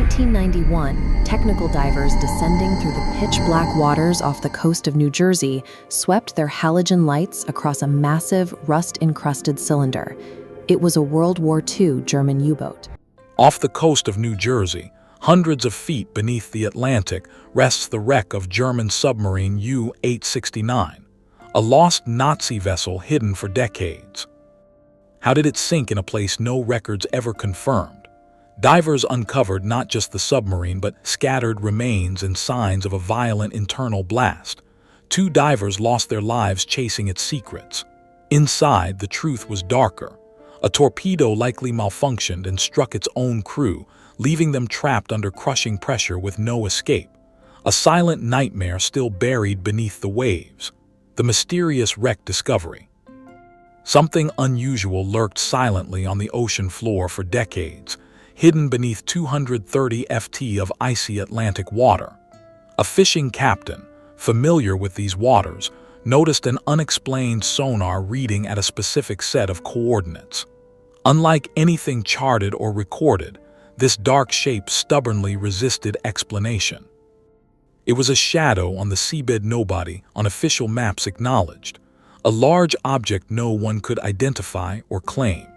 1991, technical divers descending through the pitch-black waters off the coast of New Jersey swept their halogen lights across a massive, rust-encrusted cylinder. It was a World War II German U-boat. Off the coast of New Jersey, hundreds of feet beneath the Atlantic, rests the wreck of German submarine U-869, a lost Nazi vessel hidden for decades. How did it sink in a place no records ever confirmed? Divers uncovered not just the submarine but scattered remains and signs of a violent internal blast. 2 divers lost their lives chasing its secrets. Inside, the truth was darker. A torpedo likely malfunctioned and struck its own crew, leaving them trapped under crushing pressure with no escape. A silent nightmare still buried beneath the waves. The mysterious wreck discovery. Something unusual lurked silently on the ocean floor for decades, hidden beneath 230 ft of icy Atlantic water. A fishing captain, familiar with these waters, noticed an unexplained sonar reading at a specific set of coordinates. Unlike anything charted or recorded, this dark shape stubbornly resisted explanation. It was a shadow on the seabed nobody on official maps acknowledged, a large object no one could identify or claim.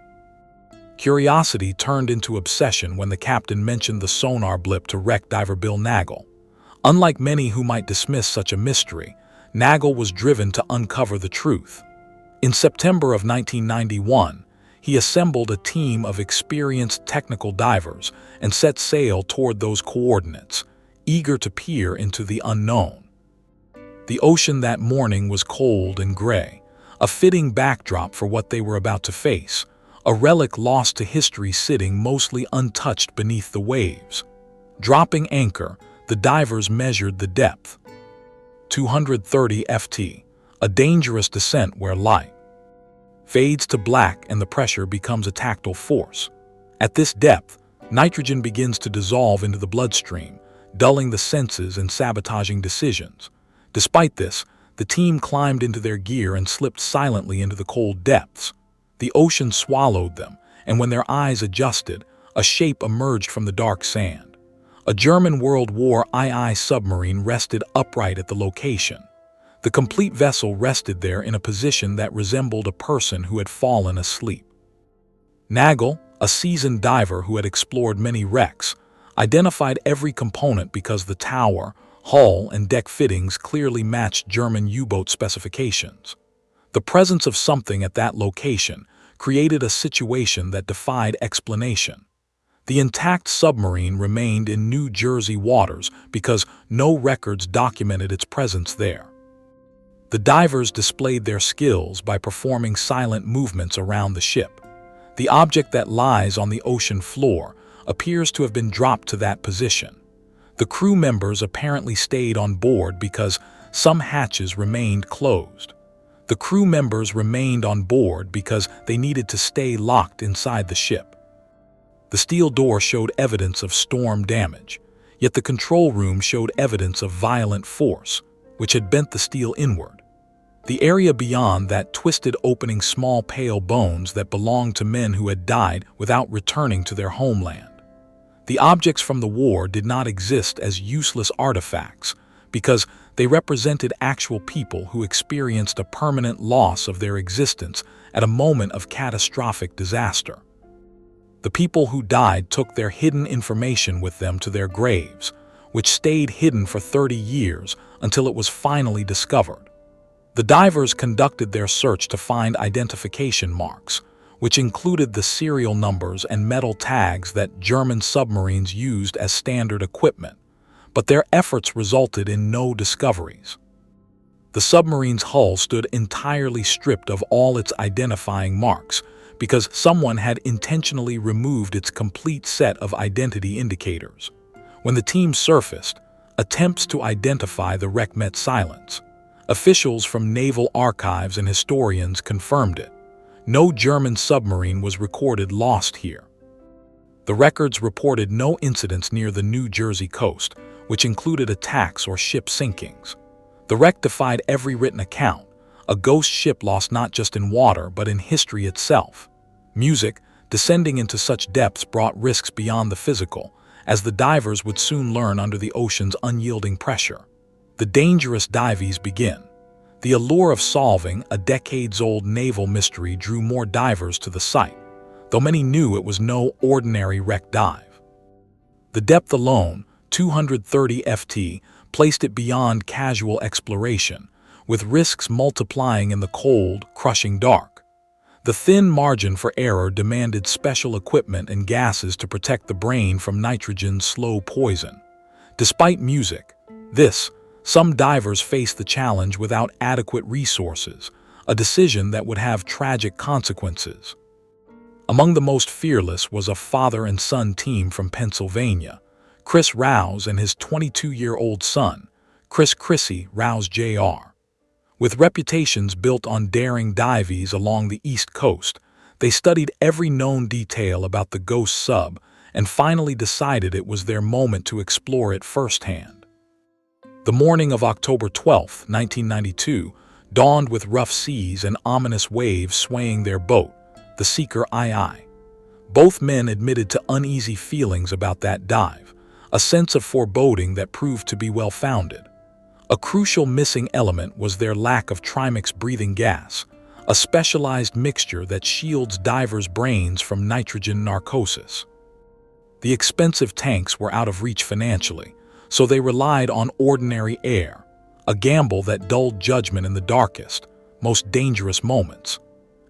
Curiosity turned into obsession when the captain mentioned the sonar blip to wreck diver Bill Nagel. Unlike many who might dismiss such a mystery, Nagel was driven to uncover the truth. In September of 1991, he assembled a team of experienced technical divers and set sail toward those coordinates, eager to peer into the unknown. The ocean that morning was cold and gray, a fitting backdrop for what they were about to face, a relic lost to history sitting mostly untouched beneath the waves. Dropping anchor, the divers measured the depth. 230 ft, a dangerous descent where light fades to black and the pressure becomes a tactile force. At this depth, nitrogen begins to dissolve into the bloodstream, dulling the senses and sabotaging decisions. Despite this, the team climbed into their gear and slipped silently into the cold depths. The ocean swallowed them, and when their eyes adjusted, a shape emerged from the dark sand. A German World War II submarine rested upright at the location. The complete vessel rested there in a position that resembled a person who had fallen asleep. Nagel, a seasoned diver who had explored many wrecks, identified every component because the tower, hull, and deck fittings clearly matched German U-boat specifications. The presence of something at that location created a situation that defied explanation. The intact submarine remained in New Jersey waters because no records documented its presence there. The divers displayed their skills by performing silent movements around the ship. The object that lies on the ocean floor appears to have been dropped to that position. The crew members apparently stayed on board because some hatches remained closed. The crew members remained on board because they needed to stay locked inside the ship. The steel door showed evidence of storm damage, yet the control room showed evidence of violent force, which had bent the steel inward. The area beyond that twisted opening small pale bones that belonged to men who had died without returning to their homeland. The objects from the war did not exist as useless artifacts because they represented actual people who experienced a permanent loss of their existence at a moment of catastrophic disaster. The people who died took their hidden information with them to their graves, which stayed hidden for 30 years until it was finally discovered. The divers conducted their search to find identification marks, which included the serial numbers and metal tags that German submarines used as standard equipment, but their efforts resulted in no discoveries. The submarine's hull stood entirely stripped of all its identifying marks because someone had intentionally removed its complete set of identity indicators. When the team surfaced, attempts to identify the wreck met silence. Officials from naval archives and historians confirmed it. No German submarine was recorded lost here. The records reported no incidents near the New Jersey coast, which included attacks or ship sinkings. The wreck defied every written account, a ghost ship lost not just in water but in history itself. Music, descending into such depths brought risks beyond the physical, as the divers would soon learn under the ocean's unyielding pressure. The dangerous dives begin. The allure of solving a decades-old naval mystery drew more divers to the site, though many knew it was no ordinary wreck dive. The depth alone, 230 ft, placed it beyond casual exploration, with risks multiplying in the cold, crushing dark. The thin margin for error demanded special equipment and gases to protect the brain from nitrogen's slow poison. Despite music, some divers faced the challenge without adequate resources, a decision that would have tragic consequences. Among the most fearless was a father and son team from Pennsylvania, Chris Rouse and his 22-year-old son, Chrissy Rouse Jr. With reputations built on daring dives along the East Coast, they studied every known detail about the ghost sub and finally decided it was their moment to explore it firsthand. The morning of October 12, 1992, dawned with rough seas and ominous waves swaying their boat, the Seeker II. Both men admitted to uneasy feelings about that dive, a sense of foreboding that proved to be well-founded. A crucial missing element was their lack of trimix breathing gas, a specialized mixture that shields divers' brains from nitrogen narcosis. The expensive tanks were out of reach financially, so they relied on ordinary air, a gamble that dulled judgment in the darkest, most dangerous moments.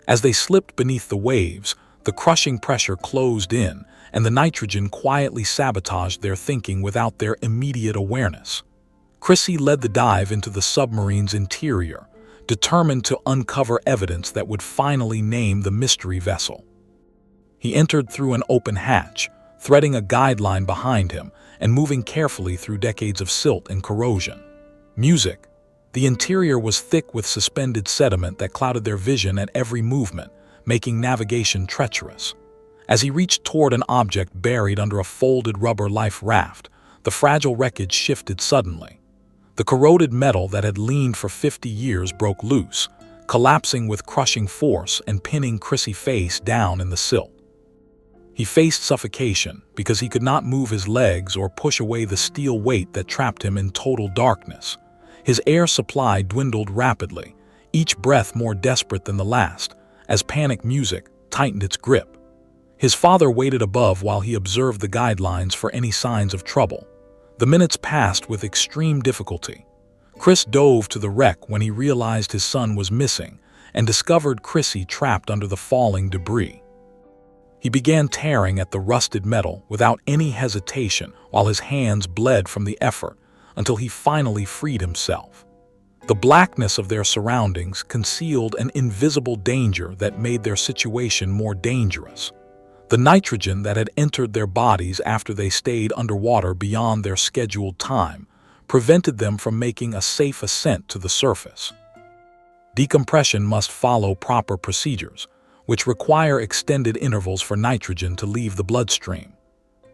As they slipped beneath the waves, the crushing pressure closed in, and the nitrogen quietly sabotaged their thinking without their immediate awareness. Chrissy led the dive into the submarine's interior, determined to uncover evidence that would finally name the mystery vessel. He entered through an open hatch, threading a guideline behind him and moving carefully through decades of silt and corrosion. Music. The interior was thick with suspended sediment that clouded their vision at every movement, making navigation treacherous. As he reached toward an object buried under a folded rubber life raft, the fragile wreckage shifted suddenly. The corroded metal that had leaned for 50 years broke loose, collapsing with crushing force and pinning Chrissy face down in the silt. He faced suffocation because he could not move his legs or push away the steel weight that trapped him in total darkness. His air supply dwindled rapidly, each breath more desperate than the last, as panic music tightened its grip. His father waited above while he observed the guidelines for any signs of trouble. The minutes passed with extreme difficulty. Chris dove to the wreck when he realized his son was missing and discovered Chrissy trapped under the falling debris. He began tearing at the rusted metal without any hesitation while his hands bled from the effort until he finally freed himself. The blackness of their surroundings concealed an invisible danger that made their situation more dangerous. The nitrogen that had entered their bodies after they stayed underwater beyond their scheduled time prevented them from making a safe ascent to the surface. Decompression must follow proper procedures, which require extended intervals for nitrogen to leave the bloodstream.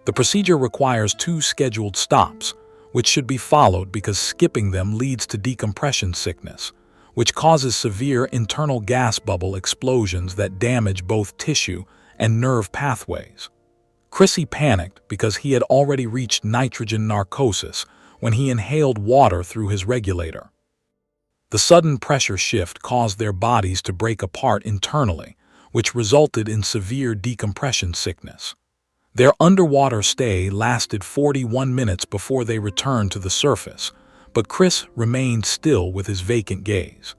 The procedure requires 2 scheduled stops, which should be followed because skipping them leads to decompression sickness, which causes severe internal gas bubble explosions that damage both tissue and nerve pathways. Chrissy panicked because he had already reached nitrogen narcosis when he inhaled water through his regulator. The sudden pressure shift caused their bodies to break apart internally, which resulted in severe decompression sickness. Their underwater stay lasted 41 minutes before they returned to the surface, but Chris remained still with his vacant gaze.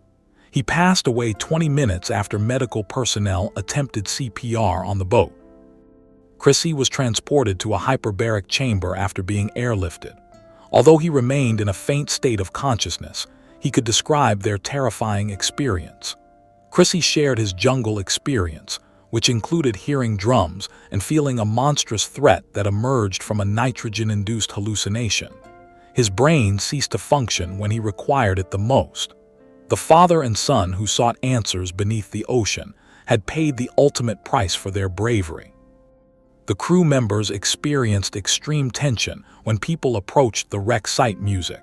He passed away 20 minutes after medical personnel attempted CPR on the boat. Chrissy was transported to a hyperbaric chamber after being airlifted. Although he remained in a faint state of consciousness, he could describe their terrifying experience. Chrissy shared his jungle experience, which included hearing drums and feeling a monstrous threat that emerged from a nitrogen-induced hallucination. His brain ceased to function when he required it the most. The father and son who sought answers beneath the ocean had paid the ultimate price for their bravery. The crew members experienced extreme tension when people approached the wreck site music,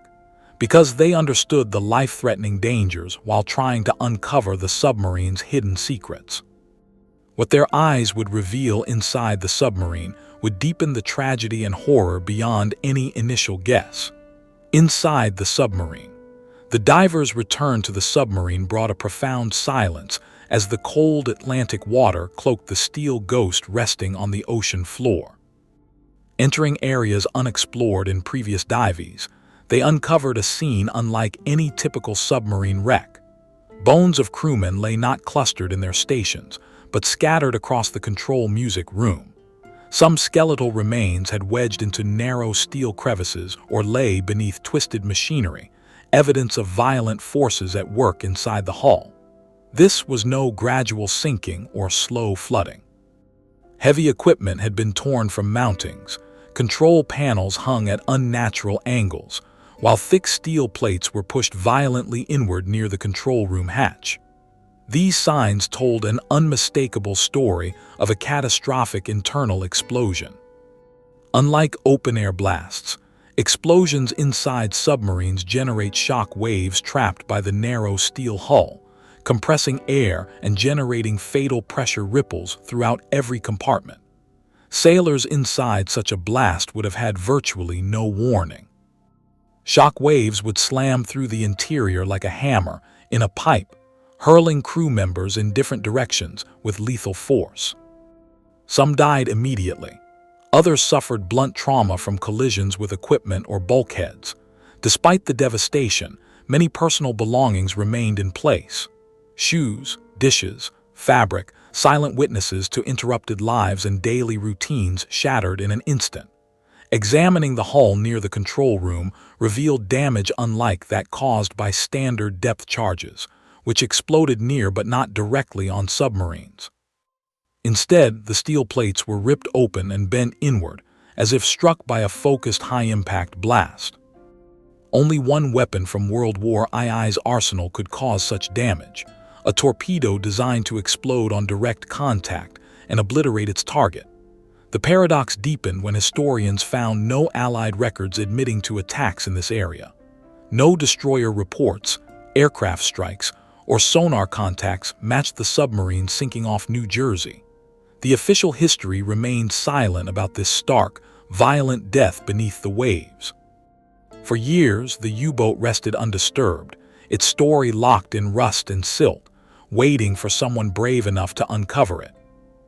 because they understood the life-threatening dangers while trying to uncover the submarine's hidden secrets. What their eyes would reveal inside the submarine would deepen the tragedy and horror beyond any initial guess. Inside the submarine, the divers' return to the submarine brought a profound silence as the cold Atlantic water cloaked the steel ghost resting on the ocean floor. Entering areas unexplored in previous dives, they uncovered a scene unlike any typical submarine wreck. Bones of crewmen lay not clustered in their stations, but scattered across the control music room. Some skeletal remains had wedged into narrow steel crevices or lay beneath twisted machinery, evidence of violent forces at work inside the hull. This was no gradual sinking or slow flooding. Heavy equipment had been torn from mountings, control panels hung at unnatural angles, while thick steel plates were pushed violently inward near the control room hatch. These signs told an unmistakable story of a catastrophic internal explosion. Unlike open-air blasts, explosions inside submarines generate shock waves trapped by the narrow steel hull, compressing air and generating fatal pressure ripples throughout every compartment. Sailors inside such a blast would have had virtually no warning. Shock waves would slam through the interior like a hammer in a pipe, hurling crew members in different directions with lethal force. Some died immediately. Others suffered blunt trauma from collisions with equipment or bulkheads. Despite the devastation, many personal belongings remained in place. Shoes, dishes, fabric, silent witnesses to interrupted lives and daily routines shattered in an instant. Examining the hull near the control room revealed damage unlike that caused by standard depth charges, which exploded near but not directly on submarines. Instead, the steel plates were ripped open and bent inward, as if struck by a focused high-impact blast. Only one weapon from World War II's arsenal could cause such damage, a torpedo designed to explode on direct contact and obliterate its target. The paradox deepened when historians found no Allied records admitting to attacks in this area. No destroyer reports, aircraft strikes, or sonar contacts matched the submarine sinking off New Jersey. The official history remained silent about this stark, violent death beneath the waves. For years, the U-boat rested undisturbed, its story locked in rust and silt, waiting for someone brave enough to uncover it.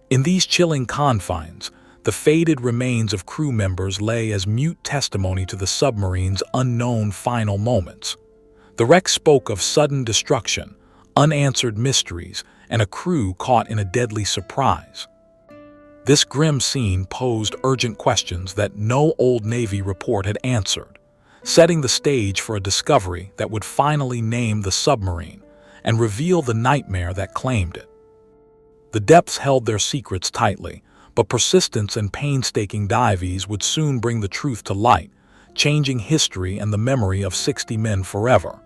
In these chilling confines, the faded remains of crew members lay as mute testimony to the submarine's unknown final moments. The wreck spoke of sudden destruction, unanswered mysteries, and a crew caught in a deadly surprise. This grim scene posed urgent questions that no old Navy report had answered, setting the stage for a discovery that would finally name the submarine and reveal the nightmare that claimed it. The depths held their secrets tightly, but persistence and painstaking dives would soon bring the truth to light, changing history and the memory of 60 men forever.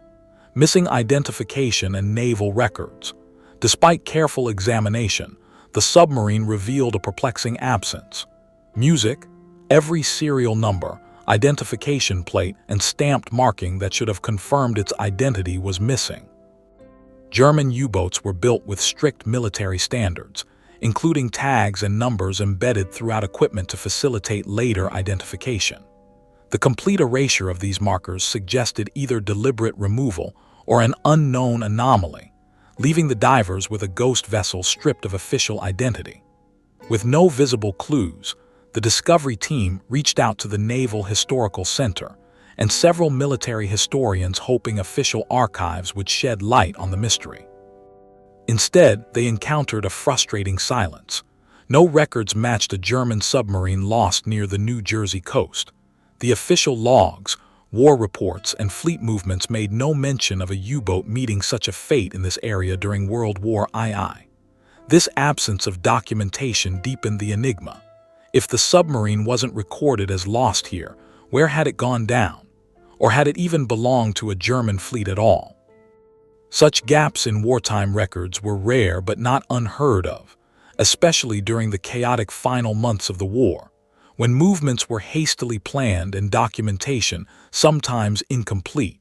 Missing identification and naval records. Despite careful examination, the submarine revealed a perplexing absence. Music, every serial number, identification plate, and stamped marking that should have confirmed its identity was missing. German U-boats were built with strict military standards, including tags and numbers embedded throughout equipment to facilitate later identification. The complete erasure of these markers suggested either deliberate removal or an unknown anomaly, leaving the divers with a ghost vessel stripped of official identity. With no visible clues, the Discovery team reached out to the Naval Historical Center and several military historians, hoping official archives would shed light on the mystery. Instead, they encountered a frustrating silence. No records matched a German submarine lost near the New Jersey coast. The official logs, war reports, and fleet movements made no mention of a U-boat meeting such a fate in this area during World War II. This absence of documentation deepened the enigma. If the submarine wasn't recorded as lost here, where had it gone down? Or had it even belonged to a German fleet at all? Such gaps in wartime records were rare but not unheard of, especially during the chaotic final months of the war, when movements were hastily planned and documentation sometimes incomplete.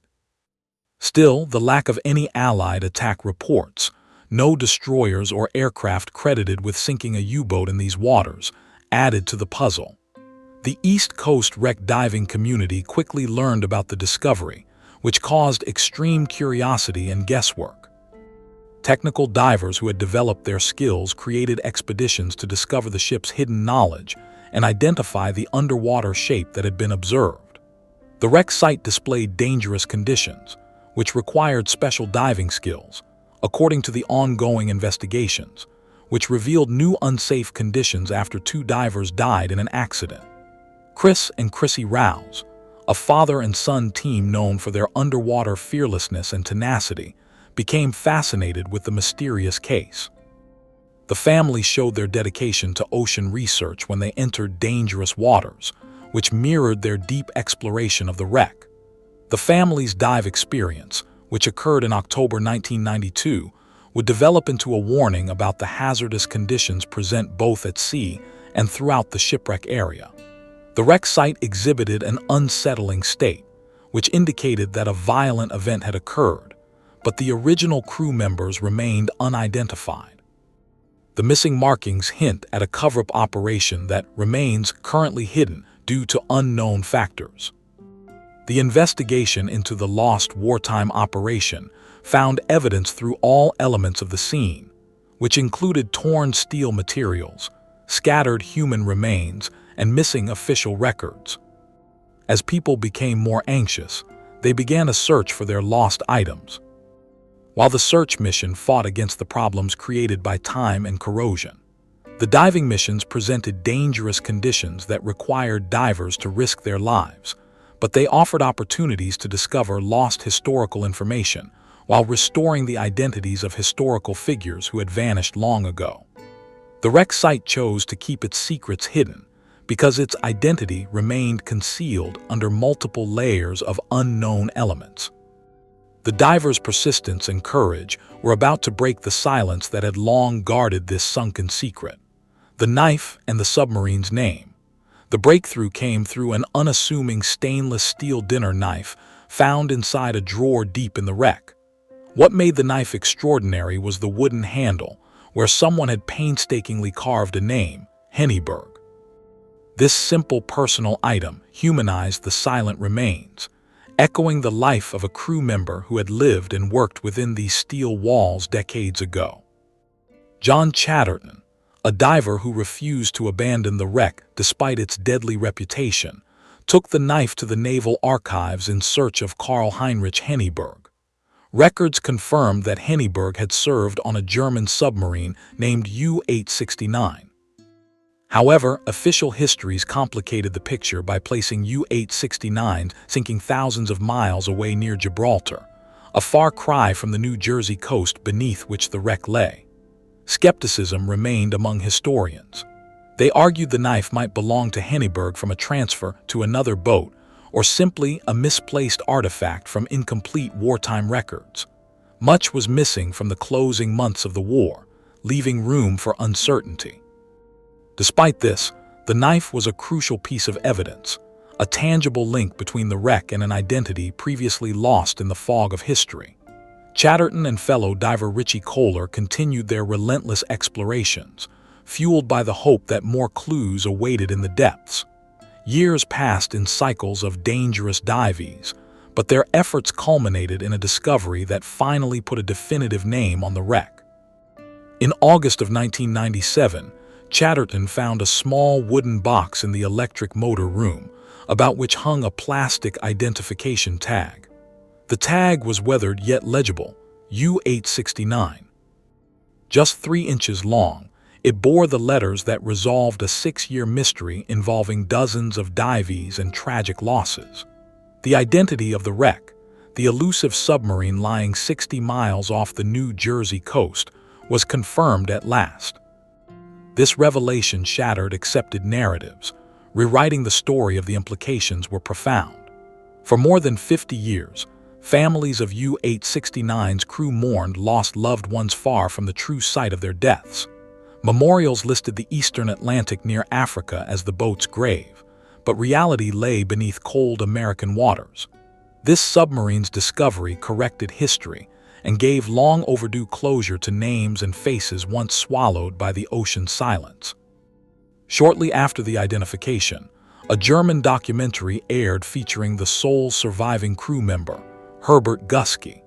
Still, the lack of any Allied attack reports, no destroyers or aircraft credited with sinking a U-boat in these waters, added to the puzzle. The East Coast wreck diving community quickly learned about the discovery, which caused extreme curiosity and guesswork. Technical divers who had developed their skills created expeditions to discover the ship's hidden knowledge and identify the underwater shape that had been observed. The wreck site displayed dangerous conditions, which required special diving skills, according to the ongoing investigations, which revealed new unsafe conditions after 2 divers died in an accident. Chris and Chrissy Rouse, a father and son team known for their underwater fearlessness and tenacity, became fascinated with the mysterious case. The family showed their dedication to ocean research when they entered dangerous waters, which mirrored their deep exploration of the wreck. The family's dive experience, which occurred in October 1992, would develop into a warning about the hazardous conditions present both at sea and throughout the shipwreck area. The wreck site exhibited an unsettling state, which indicated that a violent event had occurred, but the original crew members remained unidentified. The missing markings hint at a cover-up operation that remains currently hidden due to unknown factors. The investigation into the lost wartime operation found evidence through all elements of the scene, which included torn steel materials, scattered human remains, and missing official records. As people became more anxious, they began a search for their lost items. While the search mission fought against the problems created by time and corrosion, the diving missions presented dangerous conditions that required divers to risk their lives, but they offered opportunities to discover lost historical information while restoring the identities of historical figures who had vanished long ago. The wreck site chose to keep its secrets hidden because its identity remained concealed under multiple layers of unknown elements. The divers' persistence and courage were about to break the silence that had long guarded this sunken secret. The knife and the submarine's name. The breakthrough came through an unassuming stainless steel dinner knife found inside a drawer deep in the wreck. What made the knife extraordinary was the wooden handle, where someone had painstakingly carved a name, Henneberg. This simple personal item humanized the silent remains, echoing the life of a crew member who had lived and worked within these steel walls decades ago. John Chatterton, a diver who refused to abandon the wreck despite its deadly reputation, took the knife to the Naval Archives in search of Karl Heinrich Henneberg. Records confirmed that Henneberg had served on a German submarine named U-869. However, official histories complicated the picture by placing U-869 sinking thousands of miles away near Gibraltar, a far cry from the New Jersey coast beneath which the wreck lay. Skepticism remained among historians. They argued the knife might belong to Henneberg from a transfer to another boat, or simply a misplaced artifact from incomplete wartime records. Much was missing from the closing months of the war, leaving room for uncertainty. Despite this, the knife was a crucial piece of evidence, a tangible link between the wreck and an identity previously lost in the fog of history. Chatterton and fellow diver Richie Kohler continued their relentless explorations, fueled by the hope that more clues awaited in the depths. Years passed in cycles of dangerous dives, but their efforts culminated in a discovery that finally put a definitive name on the wreck. In August of 1997, Chatterton found a small wooden box in the electric motor room, about which hung a plastic identification tag. The tag was weathered yet legible, U-869. Just 3 inches long, it bore the letters that resolved a 6-year mystery involving dozens of dives and tragic losses. The identity of the wreck, the elusive submarine lying 60 miles off the New Jersey coast, was confirmed at last. This revelation shattered accepted narratives. Rewriting the story of the implications were profound. For more than 50 years, families of U-869's crew mourned lost loved ones far from the true site of their deaths. Memorials listed the eastern Atlantic near Africa as the boat's grave, but reality lay beneath cold American waters. This submarine's discovery corrected history and gave long overdue closure to names and faces once swallowed by the ocean's silence. Shortly after the identification, a German documentary aired featuring the sole surviving crew member, Herbert Guski.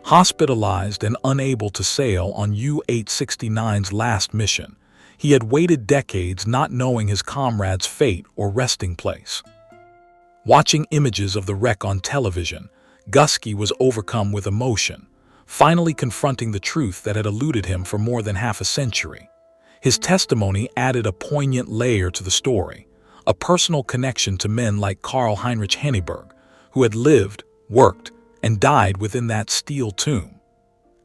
Hospitalized and unable to sail on U-869's last mission, he had waited decades not knowing his comrade's fate or resting place. Watching images of the wreck on television, Guski was overcome with emotion, finally confronting the truth that had eluded him for more than half a century. His testimony added a poignant layer to the story, a personal connection to men like Karl Heinrich Henneberg, who had lived, worked, and died within that steel tomb.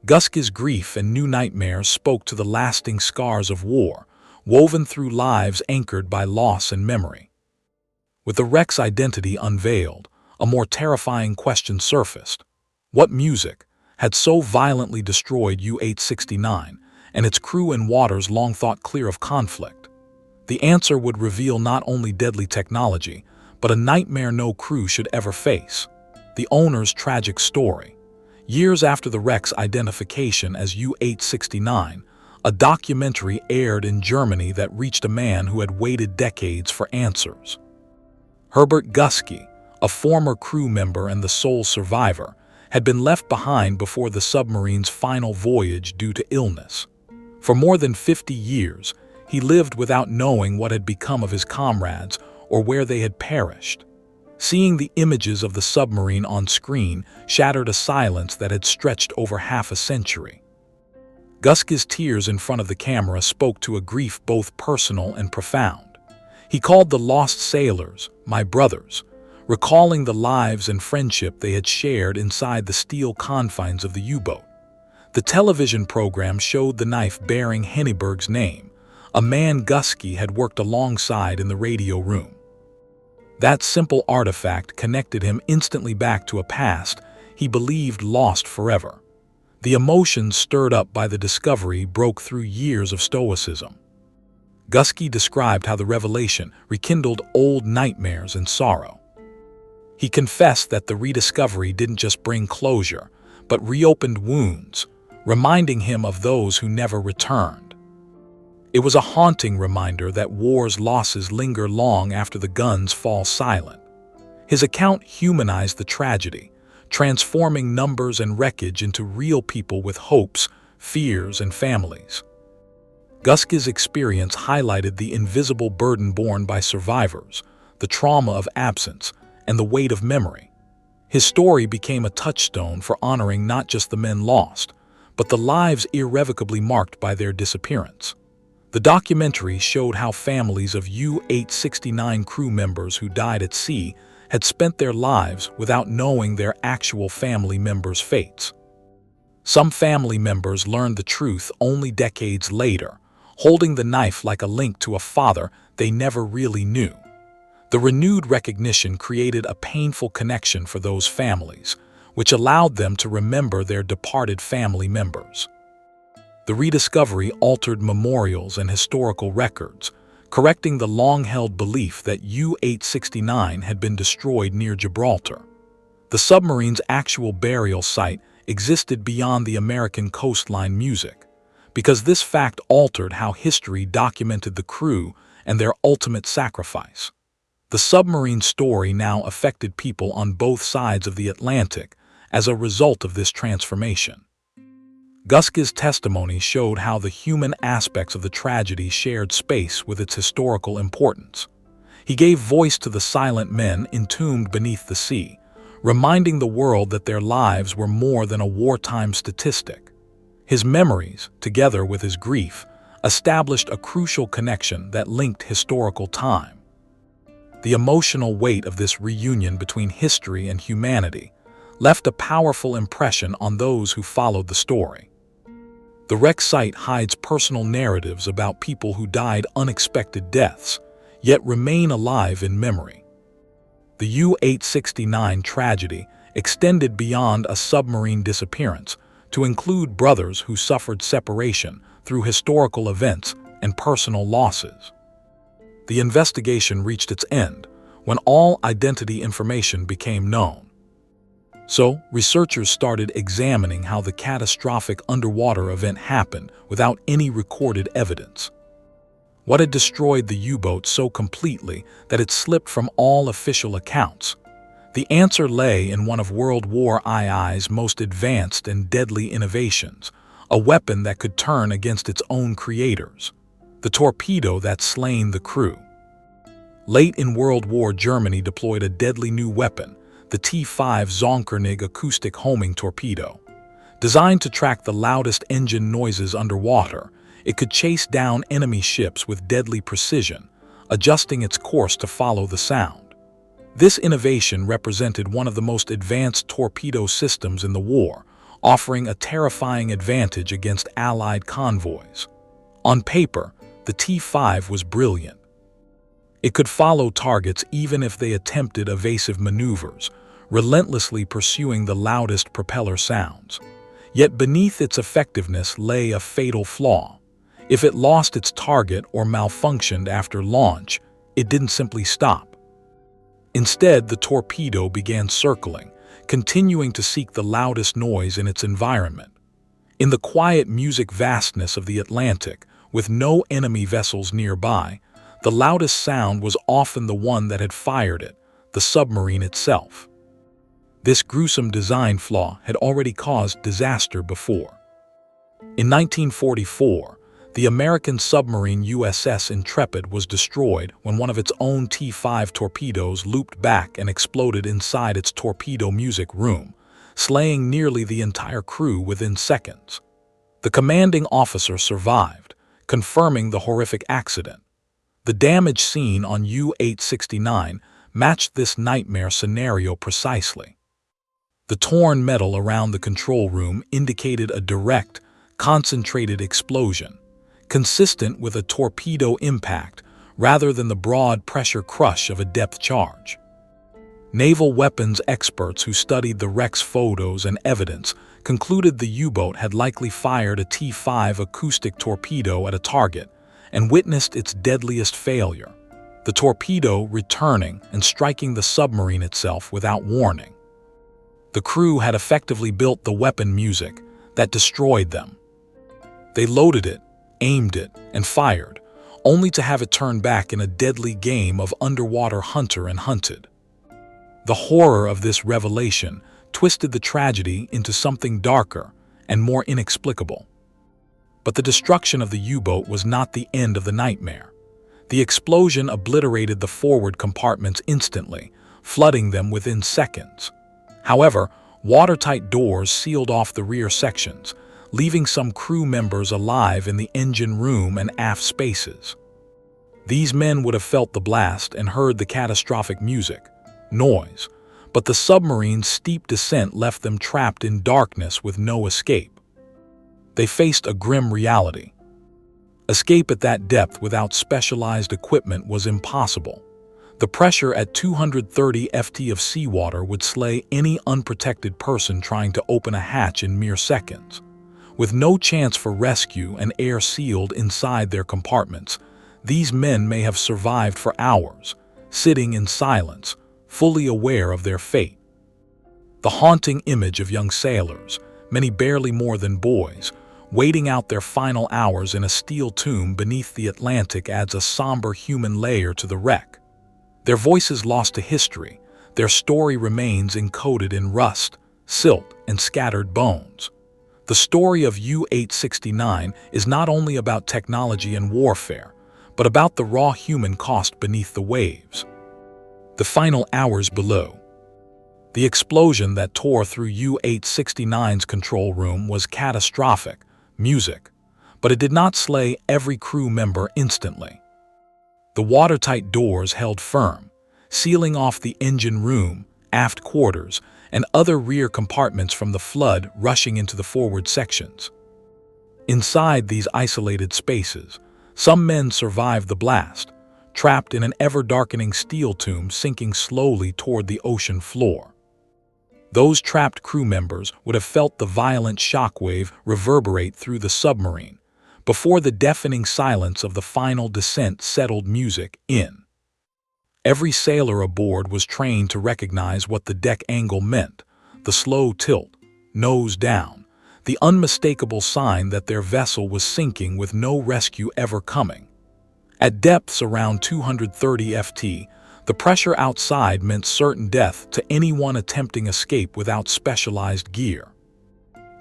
Guski's grief and new nightmares spoke to the lasting scars of war, woven through lives anchored by loss and memory. With the wreck's identity unveiled, a more terrifying question surfaced. What music had so violently destroyed U-869 and its crew in waters long thought clear of conflict? The answer would reveal not only deadly technology, but a nightmare no crew should ever face: the owner's tragic story. Years after the wreck's identification as U-869, a documentary aired in Germany that reached a man who had waited decades for answers. Herbert Guski, a former crew member and the sole survivor, had been left behind before the submarine's final voyage due to illness. For more than 50 years, he lived without knowing what had become of his comrades or where they had perished. Seeing the images of the submarine on screen shattered a silence that had stretched over half a century. Guski's tears in front of the camera spoke to a grief both personal and profound. He called the lost sailors "my brothers," recalling the lives and friendship they had shared inside the steel confines of the U-boat. The television program showed the knife bearing Henneberg's name, a man Guski had worked alongside in the radio room. That simple artifact connected him instantly back to a past he believed lost forever. The emotions stirred up by the discovery broke through years of stoicism. Guski described how the revelation rekindled old nightmares and sorrow. He confessed that the rediscovery didn't just bring closure, but reopened wounds, reminding him of those who never returned. It was a haunting reminder that war's losses linger long after the guns fall silent. His account humanized the tragedy, transforming numbers and wreckage into real people with hopes, fears, and families. Guski's experience highlighted the invisible burden borne by survivors, the trauma of absence, and the weight of memory. His story became a touchstone for honoring not just the men lost, but the lives irrevocably marked by their disappearance. The documentary showed how families of U-869 crew members who died at sea had spent their lives without knowing their actual family members' fates. Some family members learned the truth only decades later, holding the knife like a link to a father they never really knew. The renewed recognition created a painful connection for those families, which allowed them to remember their departed family members. The rediscovery altered memorials and historical records, correcting the long-held belief that U-869 had been destroyed near Gibraltar. The submarine's actual burial site existed beyond the American coastline music, because this fact altered how history documented the crew and their ultimate sacrifice. The submarine story now affected people on both sides of the Atlantic as a result of this transformation. Guski's testimony showed how the human aspects of the tragedy shared space with its historical importance. He gave voice to the silent men entombed beneath the sea, reminding the world that their lives were more than a wartime statistic. His memories, together with his grief, established a crucial connection that linked historical time. The emotional weight of this reunion between history and humanity left a powerful impression on those who followed the story. The wreck site hides personal narratives about people who died unexpected deaths, yet remain alive in memory. The U-869 tragedy extended beyond a submarine disappearance to include brothers who suffered separation through historical events and personal losses. The investigation reached its end when all identity information became known. So, researchers started examining how the catastrophic underwater event happened without any recorded evidence. What had destroyed the U-boat so completely that it slipped from all official accounts? The answer lay in one of World War II's most advanced and deadly innovations, a weapon that could turn against its own creators, the torpedo that slain the crew. Late in World War, Germany deployed a deadly new weapon, the T-5 Zonkernig acoustic homing torpedo. Designed to track the loudest engine noises underwater, it could chase down enemy ships with deadly precision, adjusting its course to follow the sound. This innovation represented one of the most advanced torpedo systems in the war, offering a terrifying advantage against Allied convoys. On paper, the T-5 was brilliant. It could follow targets even if they attempted evasive maneuvers, relentlessly pursuing the loudest propeller sounds. Yet beneath its effectiveness lay a fatal flaw. If it lost its target or malfunctioned after launch, it didn't simply stop. Instead, the torpedo began circling, continuing to seek the loudest noise in its environment. In the quiet music vastness of the Atlantic, with no enemy vessels nearby, the loudest sound was often the one that had fired it, the submarine itself. This gruesome design flaw had already caused disaster before. In 1944, the American submarine USS Intrepid was destroyed when one of its own T-5 torpedoes looped back and exploded inside its torpedo music room, slaying nearly the entire crew within seconds. The commanding officer survived, confirming the horrific accident. The damage seen on U-869 matched this nightmare scenario precisely. The torn metal around the control room indicated a direct, concentrated explosion, consistent with a torpedo impact rather than the broad pressure crush of a depth charge. Naval weapons experts who studied the wreck's photos and evidence concluded the U-boat had likely fired a T-5 acoustic torpedo at a target and witnessed its deadliest failure, the torpedo returning and striking the submarine itself without warning. The crew had effectively built the weapon music that destroyed them. They loaded it, aimed it, and fired, only to have it turn back in a deadly game of underwater hunter and hunted. The horror of this revelation twisted the tragedy into something darker and more inexplicable. But the destruction of the U-boat was not the end of the nightmare. The explosion obliterated the forward compartments instantly, flooding them within seconds. However, watertight doors sealed off the rear sections, leaving some crew members alive in the engine room and aft spaces. These men would have felt the blast and heard the catastrophic noise, but the submarine's steep descent left them trapped in darkness with no escape. They faced a grim reality. Escape at that depth without specialized equipment was impossible. The pressure at 230 ft of seawater would slay any unprotected person trying to open a hatch in mere seconds. With no chance for rescue and air sealed inside their compartments, these men may have survived for hours, sitting in silence, fully aware of their fate. The haunting image of young sailors, many barely more than boys, waiting out their final hours in a steel tomb beneath the Atlantic adds a somber human layer to the wreck. Their voices lost to history, their story remains encoded in rust, silt, and scattered bones. The story of U-869 is not only about technology and warfare, but about the raw human cost beneath the waves. The final hours below. The explosion that tore through U-869's control room was catastrophic, but it did not slay every crew member instantly. The watertight doors held firm, sealing off the engine room, aft quarters, and other rear compartments from the flood rushing into the forward sections. Inside these isolated spaces, some men survived the blast, trapped in an ever-darkening steel tomb sinking slowly toward the ocean floor. Those trapped crew members would have felt the violent shockwave reverberate through the submarine before the deafening silence of the final descent settled music in. Every sailor aboard was trained to recognize what the deck angle meant. the slow tilt, nose down, the unmistakable sign that their vessel was sinking with no rescue ever coming. At depths around 230 ft, the pressure outside meant certain death to anyone attempting escape without specialized gear.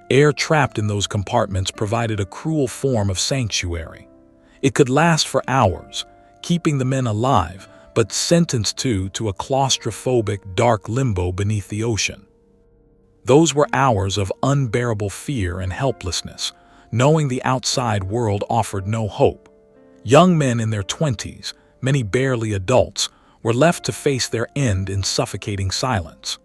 Air trapped in those compartments provided a cruel form of sanctuary. It could last for hours, keeping the men alive, but sentenced to a claustrophobic, dark limbo beneath the ocean. Those were hours of unbearable fear and helplessness, knowing the outside world offered no hope. Young men in their 20s, many barely adults, were left to face their end in suffocating silence.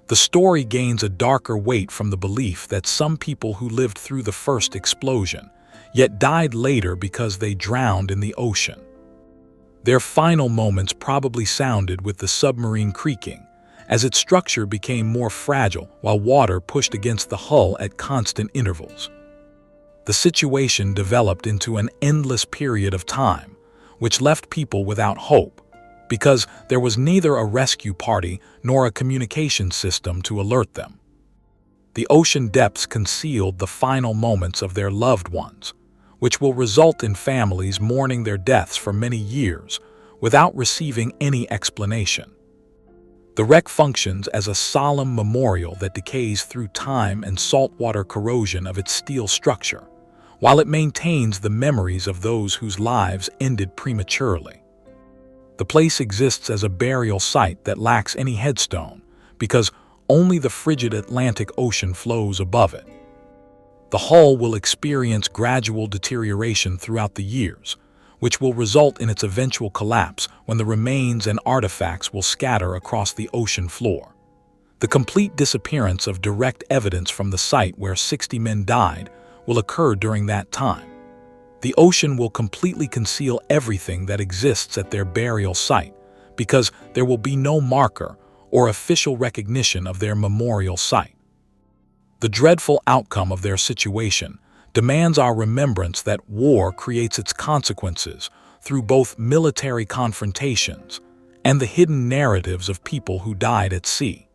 The story gains a darker weight from the belief that some people who lived through the first explosion, yet died later because they drowned in the ocean. Their final moments probably sounded with the submarine creaking, as its structure became more fragile while water pushed against the hull at constant intervals. The situation developed into an endless period of time, which left people without hope, because there was neither a rescue party nor a communication system to alert them. The ocean depths concealed the final moments of their loved ones, which will result in families mourning their deaths for many years without receiving any explanation. The wreck functions as a solemn memorial that decays through time and saltwater corrosion of its steel structure, while it maintains the memories of those whose lives ended prematurely. The place exists as a burial site that lacks any headstone, because only the frigid Atlantic Ocean flows above it. The hull will experience gradual deterioration throughout the years, which will result in its eventual collapse when the remains and artifacts will scatter across the ocean floor. The complete disappearance of direct evidence from the site where 60 men died will occur during that time. The ocean will completely conceal everything that exists at their burial site, because there will be no marker or official recognition of their memorial site. The dreadful outcome of their situation demands our remembrance that war creates its consequences through both military confrontations and the hidden narratives of people who died at sea.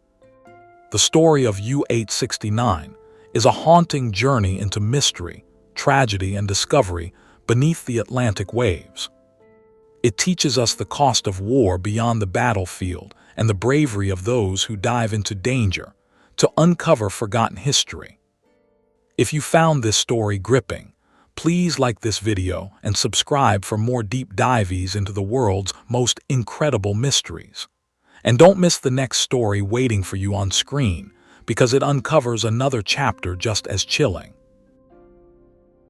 The story of U-869 is a haunting journey into mystery, tragedy, and discovery beneath the Atlantic waves. It teaches us the cost of war beyond the battlefield and the bravery of those who dive into danger to uncover forgotten history. If you found this story gripping, please like this video and subscribe for more deep dives into the world's most incredible mysteries. And don't miss the next story waiting for you on screen, because it uncovers another chapter just as chilling.